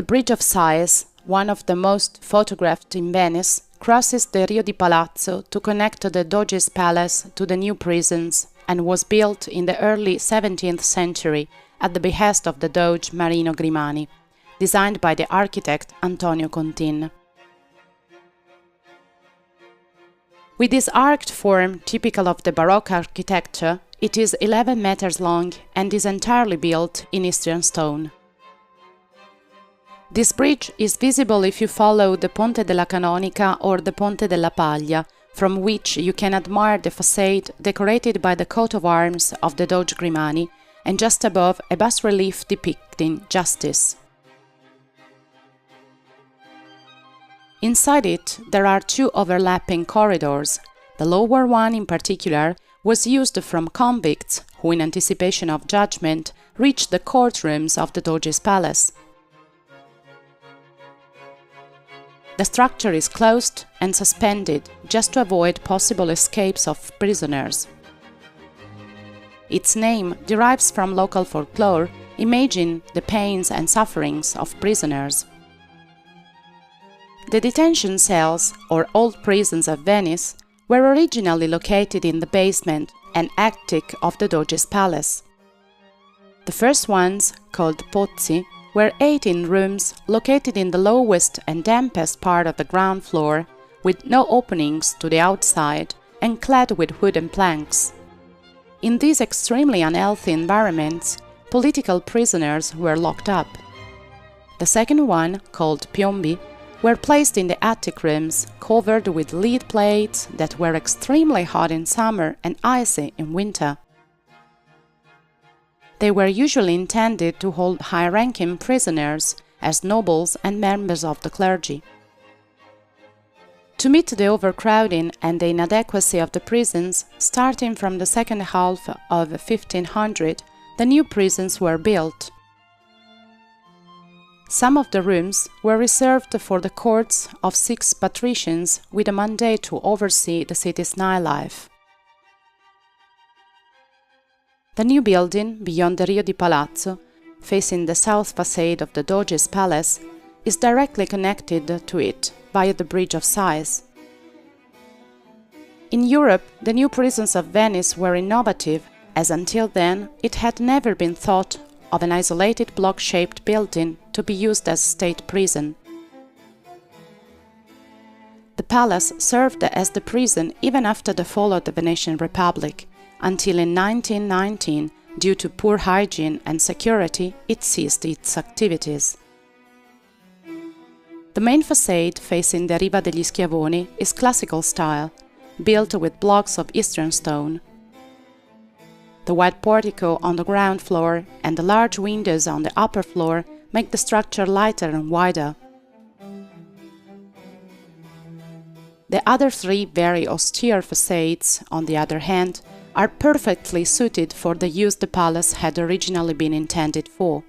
Bridge of Sighs, one of the most photographed in Venice, crosses the Rio di Palazzo to connect the Doge's Palace to the new prisons and was built in the early 17th century at the behest of the Doge Marino Grimani, designed by the architect Antonio Contin. With this arched form typical of the Baroque architecture, it is 11 meters long and is entirely built in Istrian stone. This bridge is visible if you follow the Ponte della Canonica or the Ponte della Paglia, from which you can admire the facade decorated by the coat of arms of the Doge Grimani and just above a bas-relief depicting justice. Inside it, there are two overlapping corridors. The lower one in particular was used from convicts who, in anticipation of judgment, reached the courtrooms of the Doge's palace. The structure is closed and suspended just to avoid possible escapes of prisoners. Its name derives from local folklore, imagining the pains and sufferings of prisoners. The detention cells, or old prisons of Venice, were originally located in the basement and attic of the Doge's palace. The first ones, called pozzi, were 18 rooms located in the lowest and dampest part of the ground floor, with no openings to the outside and clad with wooden planks. In these extremely unhealthy environments, political prisoners were locked up. The second one, called piombi, were placed in the attic rooms, covered with lead plates that were extremely hot in summer and icy in winter. They were usually intended to hold high-ranking prisoners, as nobles and members of the clergy. To meet the overcrowding and the inadequacy of the prisons, starting from the second half of 1500, the new prisons were built. Some of the rooms were reserved for the courts of 6 patricians with a mandate to oversee the city's nightlife. The new building, beyond the Rio di Palazzo, facing the south facade of the Doge's palace, is directly connected to it via the Bridge of Sighs. In Europe, the new prisons of Venice were innovative, as until then it had never been thought of an isolated block-shaped building to be used as state prison. The palace served as the prison even after the fall of the Venetian Republic, until in 1919, due to poor hygiene and security, it ceased its activities. The main facade facing the Riva degli Schiavoni is classical style, built with blocks of Eastern stone. The wide portico on the ground floor and the large windows on the upper floor make the structure lighter and wider. The other 3 very austere facades, on the other hand, are perfectly suited for the use the palace had originally been intended for.